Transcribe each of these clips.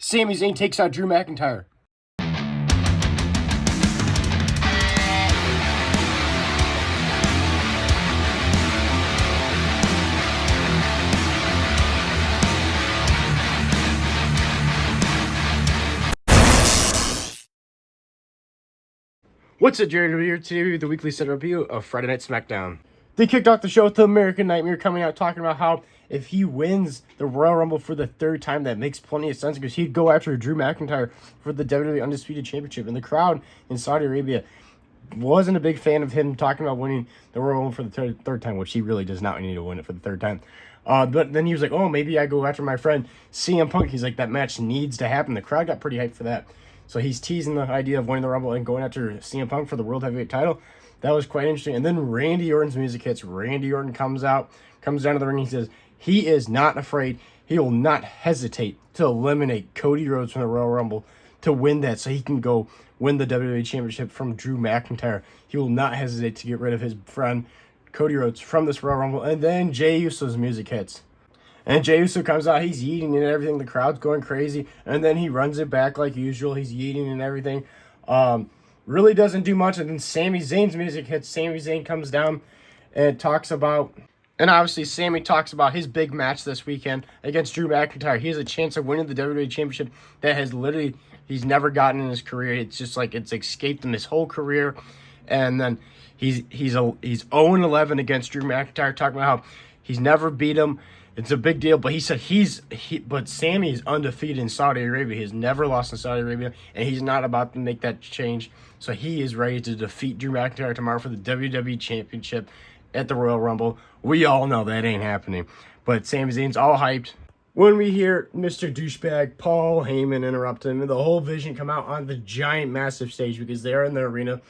Sami Zayn takes out Drew McIntyre. What's up, Jared? We're here today with the weekly set review of Friday Night Smackdown. They kicked off the show with the American Nightmare coming out talking about how if he wins the Royal Rumble for the third time, that makes plenty of sense because he'd go after Drew McIntyre for the WWE Undisputed Championship. And the crowd in Saudi Arabia wasn't a big fan of him talking about winning the Royal Rumble for the third time, which he really does not need to win it for the third time. But then he was like, oh, maybe I go after my friend CM Punk. He's like, that match needs to happen. The crowd got pretty hyped for that. So he's teasing the idea of winning the Rumble and going after CM Punk for the World Heavyweight title. That was quite interesting. And then Randy Orton's music hits. Randy Orton comes down to the ring. He says he is not afraid. He will not hesitate to eliminate Cody Rhodes from the Royal Rumble to win that so he can go win the WWE Championship from Drew McIntyre. He will not hesitate to get rid of his friend Cody Rhodes from this Royal Rumble. And then Jey Uso's music hits. And Jey Uso comes out, he's eating and everything. The crowd's going crazy. And then he runs it back like usual. He's eating and everything. Really doesn't do much. And then Sami Zayn's music hits. Sami Zayn comes down and talks about... And obviously, Sami talks about his big match this weekend against Drew McIntyre. He has a chance of winning the WWE Championship that has literally... he's never gotten in his career. It's just like it's escaped him his whole career. And then he's 0-11 against Drew McIntyre, talking about how he's never beat him. It's a big deal, but he said but Sami is undefeated in Saudi Arabia. He has never lost in Saudi Arabia, and he's not about to make that change. So he is ready to defeat Drew McIntyre tomorrow for the WWE Championship at the Royal Rumble. We all know that ain't happening, but Sami Zayn's all hyped. When we hear Mr. Douchebag Paul Heyman interrupt him, and the whole Vision come out on the giant, massive stage because they're in the arena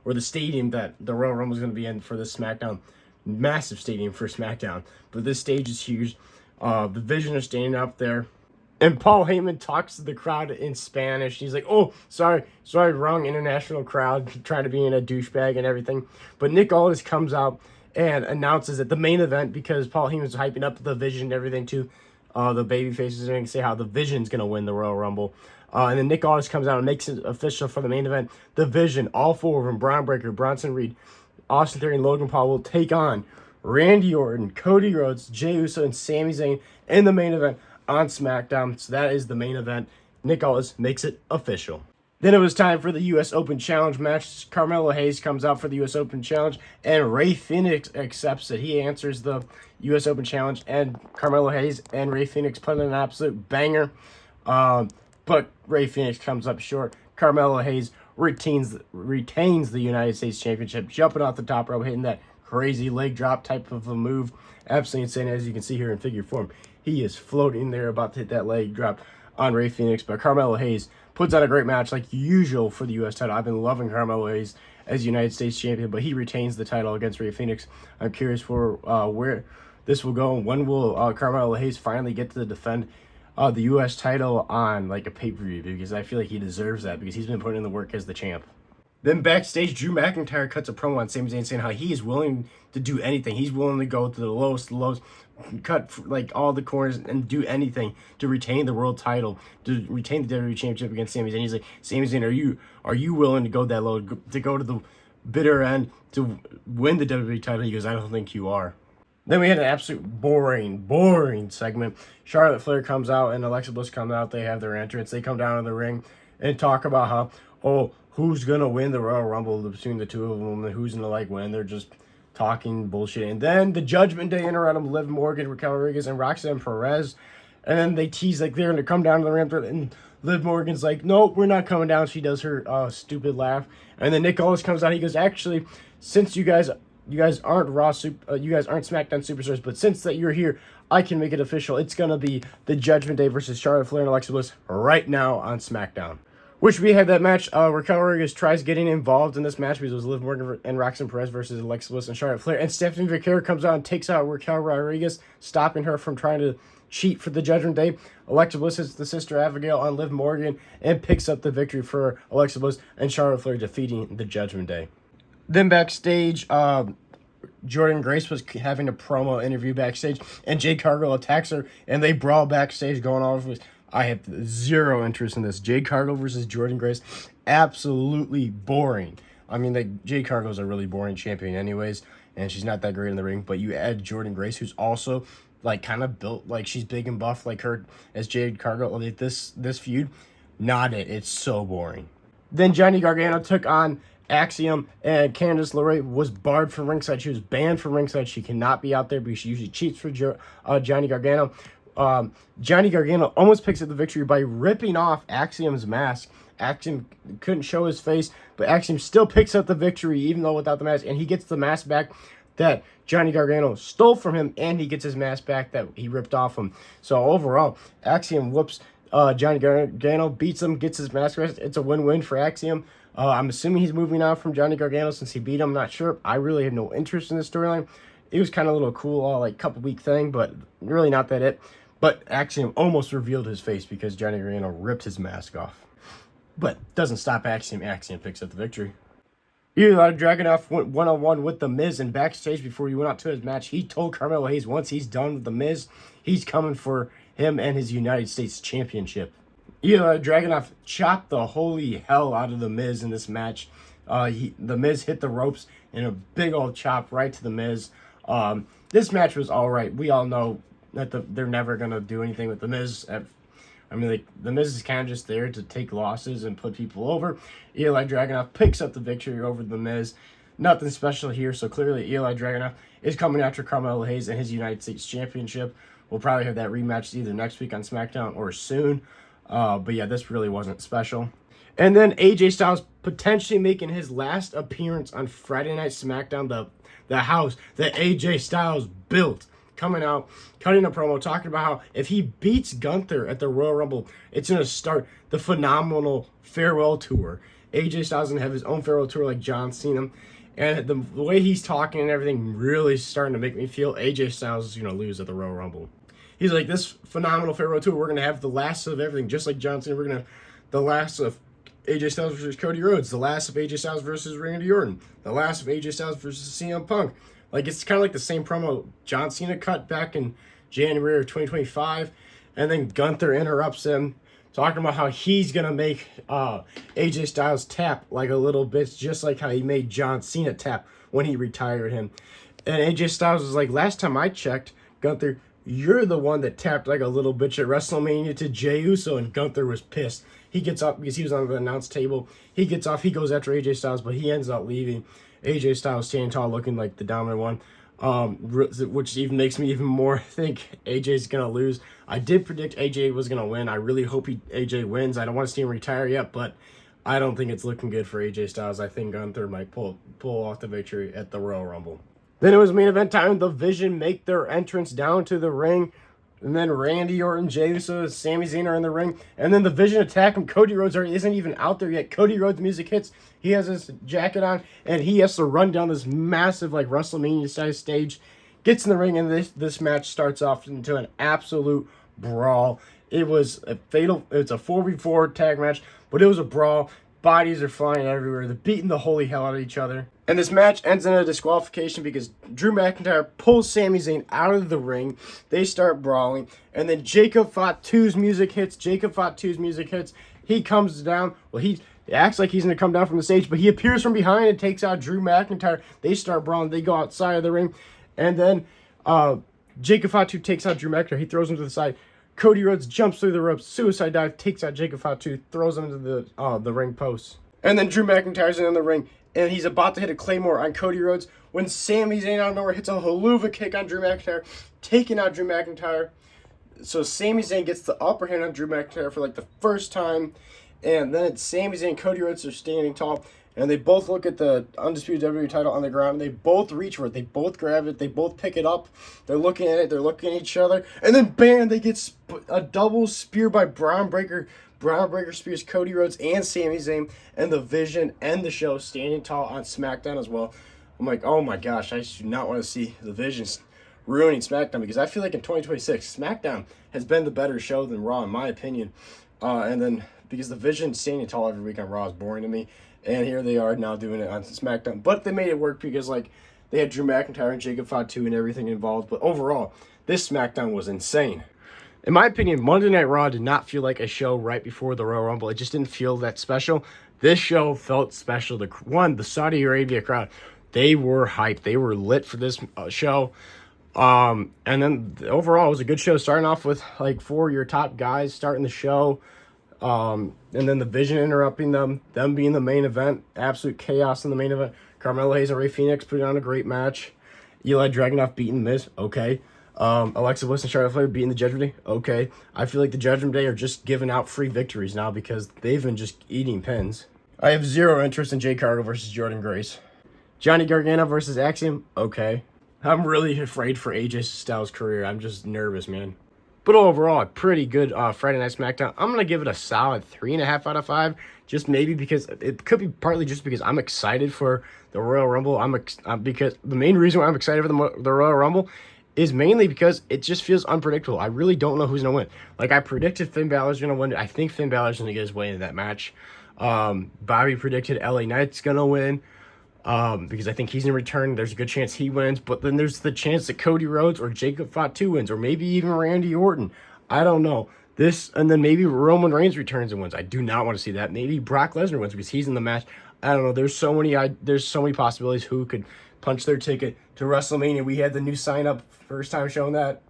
or the stadium that the Royal Rumble is going to be in for the SmackDown. Massive stadium for SmackDown, but this stage is huge. The Vision are standing up there, and Paul Heyman talks to the crowd in Spanish. He's like, "Oh, sorry, wrong international crowd," trying to be in a douchebag and everything. But Nick Aldis comes out and announces that the main event, because Paul Heyman's hyping up the Vision and everything too. The baby faces are going to say how the Vision's going to win the Royal Rumble. And then Nick Aldis comes out and makes it official for the main event. The Vision, all four of them, Braun Breaker, Bronson Reed, Austin Theory, and Logan Paul will take on Randy Orton, Cody Rhodes, Jey Uso, and Sami Zayn in the main event on SmackDown. So that is the main event. Nick Aldis makes it official. Then it was time for the U.S. Open Challenge match. Carmelo Hayes comes out for the U.S. Open Challenge, and Rey Fenix accepts it. He answers the U.S. Open Challenge, and Carmelo Hayes and Rey Fenix put in an absolute banger. But Rey Fenix comes up short. Carmelo Hayes retains the United States Championship, jumping off the top rope, hitting that crazy leg drop type of a move. Absolutely insane, as you can see here in figure form. He is floating there, about to hit that leg drop on Rey Fenix, but Carmelo Hayes puts on a great match like usual for the U.S. title. I've been loving Carmelo Hayes as United States Champion, but he retains the title against Rey Fenix. I'm curious for where this will go, and when will Carmelo Hayes finally get to defend the U.S. title on like a pay-per-view, because I feel like he deserves that because he's been putting in the work as the champ. Then backstage, Drew McIntyre cuts a promo on Sami Zayn saying how he is willing to do anything. He's willing to go to the lowest, cut like all the corners and do anything to retain the world title, to retain the WWE Championship against Sami Zayn. He's like, Sami Zayn, are you willing to go that low, to go to the bitter end to win the WWE title? He goes, I don't think you are. Then we had an absolute boring segment. Charlotte Flair comes out and Alexa Bliss comes out. They have their entrance. They come down to the ring and talk about how, who's going to win the Royal Rumble between the two of them and who's going to win. They're just talking bullshit. And then the Judgment Day interrupt them, Liv Morgan, Raquel Rodriguez, and Roxanne Perez. And then they tease like they're going to come down to the ring. And Liv Morgan's like, nope, we're not coming down. She does her stupid laugh. And then Nick Aldis comes out. He goes, actually, since you guys aren't you guys aren't SmackDown superstars, but since that you're here, I can make it official. It's gonna be the Judgment Day versus Charlotte Flair and Alexa Bliss right now on SmackDown. Which we had that match. Raquel Rodriguez tries getting involved in this match because it was Liv Morgan and Roxanne Perez versus Alexa Bliss and Charlotte Flair. And Stephanie Vaquero comes out and takes out Raquel Rodriguez, stopping her from trying to cheat for the Judgment Day. Alexa Bliss hits the Sister Abigail on Liv Morgan and picks up the victory for Alexa Bliss, and Charlotte Flair defeating the Judgment Day. Then backstage, Jordan Grace was having a promo interview backstage, and Jade Cargill attacks her, and they brawl backstage, going off with I have zero interest in this. Jade Cargill versus Jordynne Grace, absolutely boring. I mean, like, Jade Cargill's a really boring champion anyways, and she's not that great in the ring. But you add Jordynne Grace, who's also like kind of built like she's big and buff like her as Jade Cargill. Like this feud, not it. It's so boring. Then Johnny Gargano took on Axiom, and Candice LeRae was barred from ringside. She was banned from ringside. She cannot be out there because she usually cheats for Johnny Gargano. Johnny Gargano almost picks up the victory by ripping off Axiom's mask. Axiom couldn't show his face, but Axiom still picks up the victory even though without the mask, and he gets the mask back that Johnny Gargano stole from him, and he gets his mask back that he ripped off him. So overall, Axiom whoops Johnny Gargano, beats him, gets his mask back. It's a win-win for Axiom. I'm assuming he's moving on from Johnny Gargano since he beat him. I'm not sure. I really have no interest in this storyline. It was kind of a little cool, like couple week thing, but really not that it. But Axiom almost revealed his face because Johnny Gargano ripped his mask off. But doesn't stop Axiom. Axiom picks up the victory. Eli Dragunov went one-on-one with The Miz, and backstage before he went out to his match, he told Carmelo Hayes once he's done with The Miz, he's coming for him and his United States Championship. Eli Dragunov chopped the holy hell out of The Miz in this match. The Miz hit the ropes in a big old chop right to The Miz. This match was all right. We all know that they're never going to do anything with The Miz. The Miz is kind of just there to take losses and put people over. Eli Dragunov picks up the victory over The Miz. Nothing special here, so clearly Eli Dragunov is coming after Carmelo Hayes and his United States Championship. We'll probably have that rematch either next week on SmackDown or soon. But yeah, this really wasn't special. And then AJ Styles potentially making his last appearance on Friday Night SmackDown, the house that AJ Styles built. Coming out, cutting a promo, talking about how if he beats Gunther at the Royal Rumble, it's going to start the phenomenal farewell tour. AJ Styles going to have his own farewell tour like John Cena. And the way he's talking and everything really starting to make me feel AJ Styles is going to lose at the Royal Rumble. He's like, this phenomenal farewell tour, we're going to have the last of everything, just like John Cena. We're going to have the last of AJ Styles versus Cody Rhodes, the last of AJ Styles versus Randy Orton, the last of AJ Styles versus CM Punk. Like, it's kind of like the same promo John Cena cut back in January of 2025, and then Gunther interrupts him, talking about how he's going to make AJ Styles tap like a little bit, just like how he made John Cena tap when he retired him. And AJ Styles was like, last time I checked, Gunther, you're the one that tapped like a little bitch at WrestleMania to Jey Uso, and Gunther was pissed. He gets up because he was on the announce table. He gets off, he goes after AJ Styles, but he ends up leaving. AJ Styles standing tall, looking like the dominant one, which even makes me even more think AJ's going to lose. I did predict AJ was going to win. I really hope AJ wins. I don't want to see him retire yet, but I don't think it's looking good for AJ Styles. I think Gunther might pull off the victory at the Royal Rumble. Then it was main event time. The Vision make their entrance down to the ring. And then Randy Orton, Jey Uso, and Sami Zayn are in the ring. And then the Vision attack him. Cody Rhodes isn't even out there yet. Cody Rhodes' music hits. He has his jacket on, and he has to run down this massive, like, WrestleMania-sized stage. Gets in the ring, and this match starts off into an absolute brawl. It was a fatal. It's a 4v4 tag match, but it was a brawl. Bodies are flying everywhere. They're beating the holy hell out of each other. And this match ends in a disqualification because Drew McIntyre pulls Sami Zayn out of the ring. They start brawling. And then Jacob Fatu's music hits. He comes down. Well, he acts like he's going to come down from the stage, but he appears from behind and takes out Drew McIntyre. They start brawling. They go outside of the ring. And then Jacob Fatu takes out Drew McIntyre. He throws him to the side. Cody Rhodes jumps through the ropes, suicide dive, takes out Jacob Fatu, throws him into the ring post. And then Drew McIntyre's in the ring, and he's about to hit a Claymore on Cody Rhodes when Sami Zayn out of nowhere hits a haluva kick on Drew McIntyre, taking out Drew McIntyre. So Sami Zayn gets the upper hand on Drew McIntyre for like the first time, and then it's Sami Zayn and Cody Rhodes are standing tall, and they both look at the Undisputed WWE title on the ground. They both reach for it. They both grab it. They both pick it up. They're looking at it. They're looking at each other. And then, bam, they get a double spear by Braun Breaker. Braun Breaker spears Cody Rhodes and Sami Zayn, and the Vision and the show standing tall on SmackDown as well. I'm like, oh my gosh, I do not want to see the Vision ruining SmackDown, because I feel like in 2026, SmackDown has been the better show than Raw, in my opinion. And then, because the Vision standing tall every week on Raw is boring to me. And here they are now doing it on SmackDown. But they made it work because, like, they had Drew McIntyre and Jacob Fatu and everything involved. But overall, this SmackDown was insane. In my opinion, Monday Night Raw did not feel like a show right before the Royal Rumble. It just didn't feel that special. This show felt special. The Saudi Arabia crowd, they were hyped. They were lit for this show. And then overall, it was a good show. Starting off with like 4 of your top guys starting the show. And then the Vision interrupting them being the main event. Absolute chaos in the main event. Carmelo Hayes and Rey Fenix putting on a great match. Eli Dragunov beating Miz. Okay. Alexa Bliss and Charlotte Flair beating the Judgment Day. Okay. I feel like the Judgment Day are just giving out free victories now because they've been just eating pins. I have zero interest in Jay Cargill versus Jordan Grace. Johnny Gargano versus Axiom. Okay. I'm really afraid for AJ Styles' career. I'm just nervous, man. But overall, a pretty good Friday Night SmackDown. I'm going to give it a solid 3.5 out of 5. Just maybe because it could be partly just because I'm excited for the Royal Rumble. Because the main reason why I'm excited for the Royal Rumble is mainly because it just feels unpredictable. I really don't know who's going to win. Like, I predicted Finn Balor's going to win. I think Finn Balor's going to get his way into that match. Bobby predicted LA Knight's going to win. Because I think he's in return. There's a good chance he wins, but then there's the chance that Cody Rhodes or Jacob Fatu wins, or maybe even Randy Orton. I don't know. And then maybe Roman Reigns returns and wins. I do not want to see that. Maybe Brock Lesnar wins because he's in the match. I don't know. There's so many possibilities who could punch their ticket to WrestleMania. We had the new sign up first time showing that.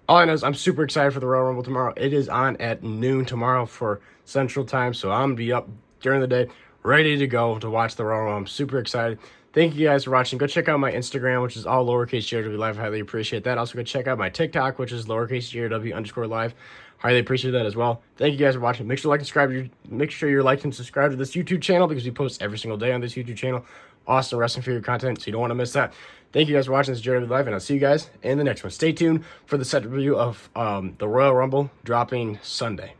All I know is I'm super excited for the Royal Rumble tomorrow. It is on at noon tomorrow for Central Time, so I'm going to be up during the day, ready to go to watch the Royal Rumble. I'm super excited. Thank you guys for watching. Go check out my Instagram, which is all lowercase JRW Live. Highly appreciate that. Also, go check out my TikTok, which is lowercase JRW _ Live. Highly appreciate that as well. Thank you guys for watching. Make sure you're like and subscribe to this YouTube channel because we post every single day on this YouTube channel. Awesome wrestling figure content, so you don't want to miss that. Thank you guys for watching this JRW Live, and I'll see you guys in the next one. Stay tuned for the set review of the Royal Rumble dropping Sunday.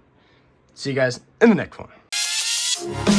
See you guys in the next one.